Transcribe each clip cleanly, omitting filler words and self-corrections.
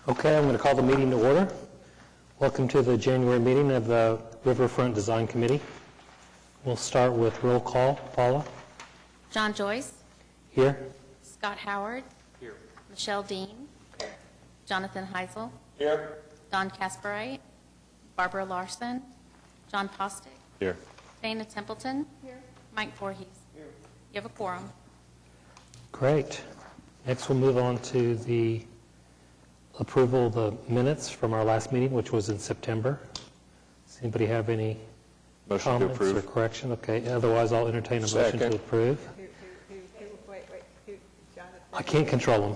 Okay, I'm going to call the meeting to order. Welcome to the January meeting of the Riverfront Design Committee. We'll start with roll call. Paula? John Joyce. Here. Scott Howard. Here. Michelle Dean. Here. Jonathan Heisel. Here. Don Kasperite. Barbara Larson. John Postick. Here. Dana Templeton. Here. Mike Voorhees. Here. You have a quorum. Great. Next, we'll move on to the approval of the minutes from our last meeting, which was in September. Does anybody have any Motion to comments or approve. correction? Okay, otherwise I'll entertain a motion to Second. approve. Wait, Jonathan. I can't control them.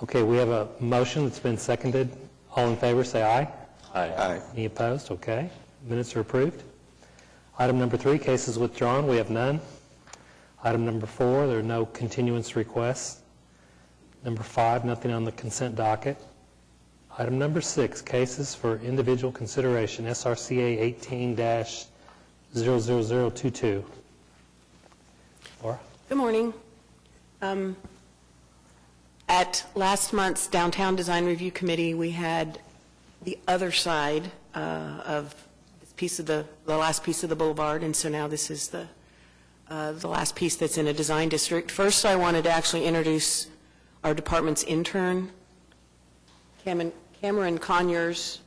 Okay, we have a motion that's been seconded. All in favor, say aye. Aye. Any opposed? Okay. Minutes are approved. Item number 3, cases withdrawn. We have none. Item number 4, there are no continuance requests. Number 5, nothing on the consent docket. Item number 6, cases for individual consideration, SRCA 18-00022. Laura? Good morning. At last month's Downtown Design Review Committee, we had the other side of this piece of the last piece of the boulevard, and so now this is the last piece that's in a design district. First, I wanted to actually introduce our department's intern, Cameron Conyers.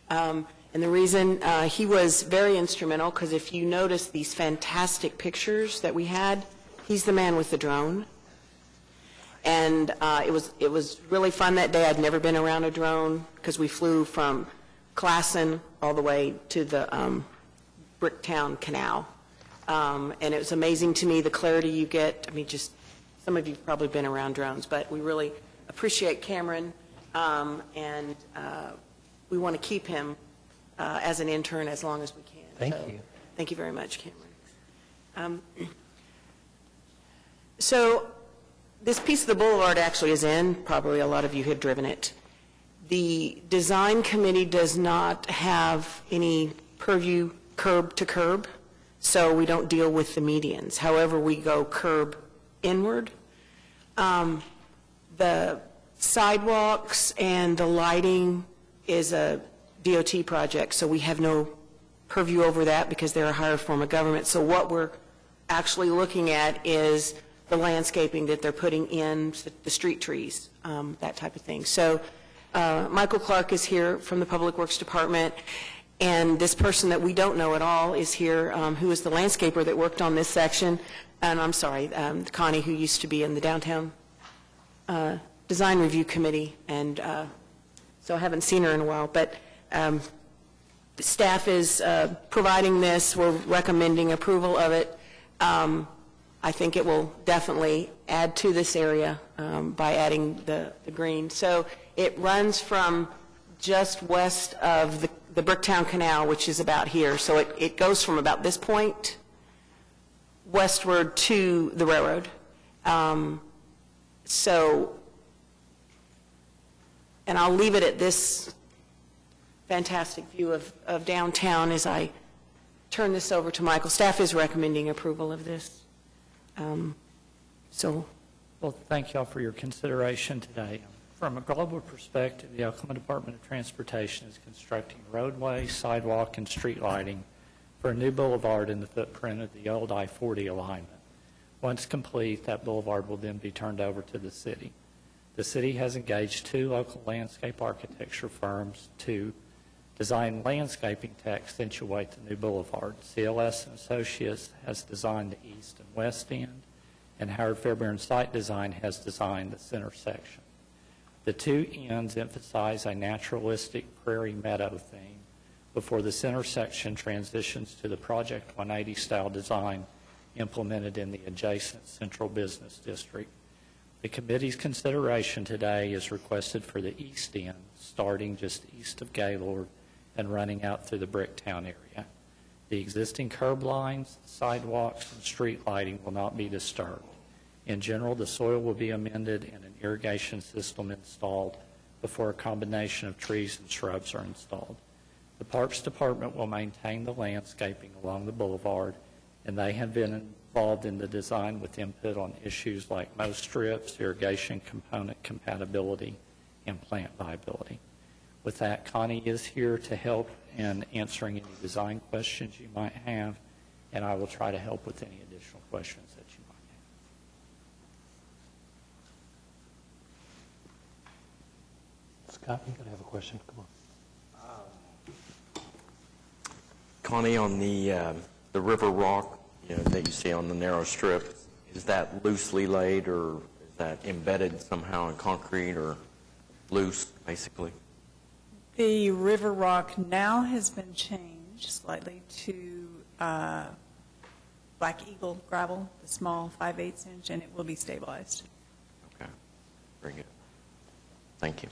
And the reason he was very instrumental, because if you notice these fantastic pictures that we had, he's the man with the drone. And it was really fun that day. I'd never been around a drone because we flew from Classen all the way to the Bricktown Canal. And it was amazing to me the clarity you get. I mean, just some of you have probably been around drones, but we really appreciate Cameron, and we want to keep him as an intern as long as we can. Thank you. Thank you very much, Cameron. So this piece of the boulevard actually is in. Probably a lot of you have driven it. The design committee does not have any purview curb to curb, so we don't deal with the medians. However, we go curb inward. The sidewalks and the lighting is a DOT project, so we have no purview over that because they're a higher form of government. So what we're actually looking at is the landscaping that they're putting in, the street trees, that type of thing. So Michael Clark is here from the Public Works Department, and this person that we don't know at all is here, who is the landscaper that worked on this section. And I'm sorry, Connie, who used to be in the Downtown Design Review Committee, and so I haven't seen her in a while. But the staff is providing this. We're recommending approval of it. I think it will definitely add to this area by adding the green. So it runs from just west of the Bricktown Canal, which is about here. So it goes from about this point westward to the railroad. And I'll leave it at this fantastic view of downtown as I turn this over to Michael. Staff is recommending approval of this. Well, thank you all for your consideration today. From a global perspective, the Oklahoma Department of Transportation is constructing roadway, sidewalk, and street lighting for a new boulevard in the footprint of the old I-40 alignment. Once complete, that boulevard will then be turned over to the city. The city has engaged 2 local landscape architecture firms to design landscaping to accentuate the new boulevard. CLS & Associates has designed the east and west end, and Howard Fairbairn Site Design has designed the center section. The 2 ends emphasize a naturalistic prairie meadow theme before the center section transitions to the Project 180 style design implemented in the adjacent central business district. The committee's consideration today is requested for the east end, starting just east of Gaylord and running out through the Bricktown area. The existing curb lines, sidewalks, and street lighting will not be disturbed. In general, the soil will be amended and an irrigation system installed before a combination of trees and shrubs are installed. The Parks Department will maintain the landscaping along the boulevard, and they have been involved in the design with input on issues like mow strips, irrigation component compatibility, and plant viability. With that, Connie is here to help in answering any design questions you might have, and I will try to help with any additional questions that you might have. Scott, you gotta have a question. Come on. Connie, on the river rock, that you see on the narrow strip, is that loosely laid or is that embedded somehow in concrete or loose, basically? The river rock now has been changed slightly to Black Eagle gravel, the small 5/8 inch, and it will be stabilized. Okay, very good. Thank you.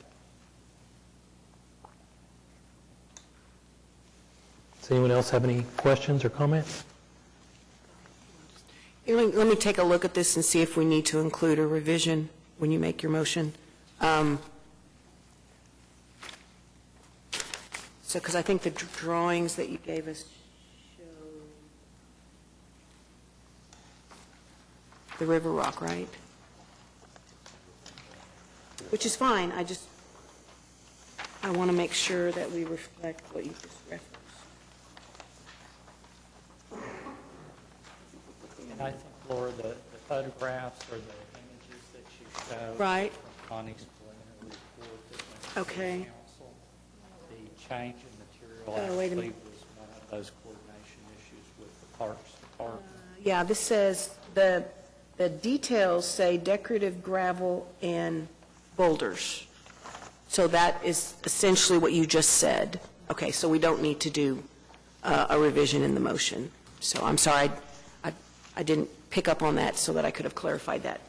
Does anyone else have any questions or comments? Here, let me take a look at this and see if we need to include a revision when you make your motion. So, because I think the drawings that you gave us show the river rock, right? Which is fine, I want to make sure that we reflect what you just referenced. And I think, Laura, the photographs or the images that you showed Right. from Connie's preliminary report that went to Okay. the council, the change in material Oh, wait a actually minute. was one of those coordination issues with the Parks Department. Yeah, this says, the details say decorative gravel and boulders. So that is essentially what you just said. Okay, so we don't need to do a revision in the motion. So I'm sorry, I didn't pick up on that so that I could have clarified that.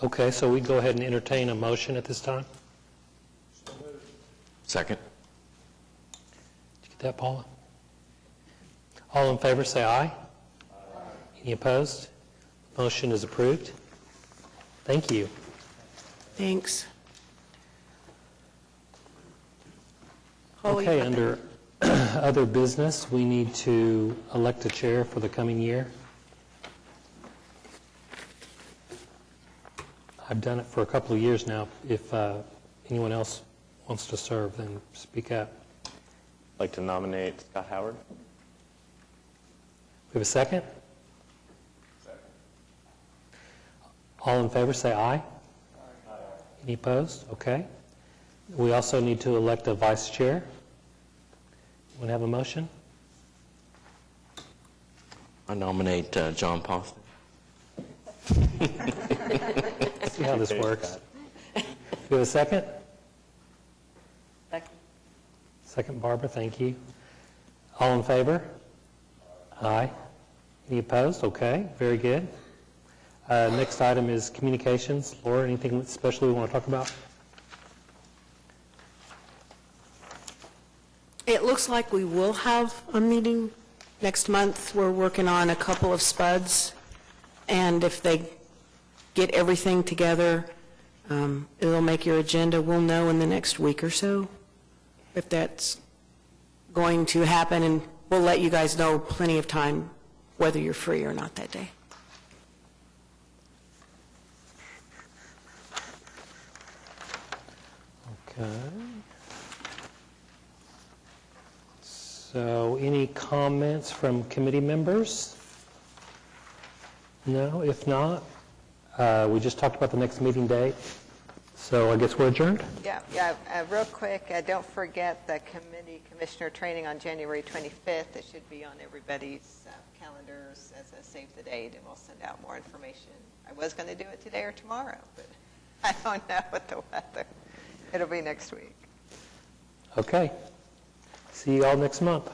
Okay, so we go ahead and entertain a motion at this time. Second. Did you get that, Paula? All in favor, say aye. Any opposed? Motion is approved. Thank you. Thanks. Holly, Okay, under other business, we need to elect a chair for the coming year. I've done it for a couple of years now. If anyone else wants to serve, then speak up. I'd like to nominate Scott Howard. We have a second? All in favor, say aye. Any opposed? Okay. We also need to elect a vice chair. Want to have a motion? I nominate John Poston. See how this works. Do we have a second? Second, Barbara, thank you. All in favor? Aye. Any opposed? Okay, very good. Next item is communications. Laura, anything special we want to talk about? It looks like we will have a meeting next month. We're working on a couple of spuds, and if they get everything together, it'll make your agenda. We'll know in the next week or so if that's going to happen, and we'll let you guys know plenty of time whether you're free or not that day. Okay. So any comments from committee members? No? If not, we just talked about the next meeting date, so I guess we're adjourned? Yeah, real quick, don't forget the commissioner training on January 25th. It should be on everybody's calendars as a save the date, and we'll send out more information. I was going to do it today or tomorrow, but I don't know with the weather. It'll be next week. Okay. See you all next month.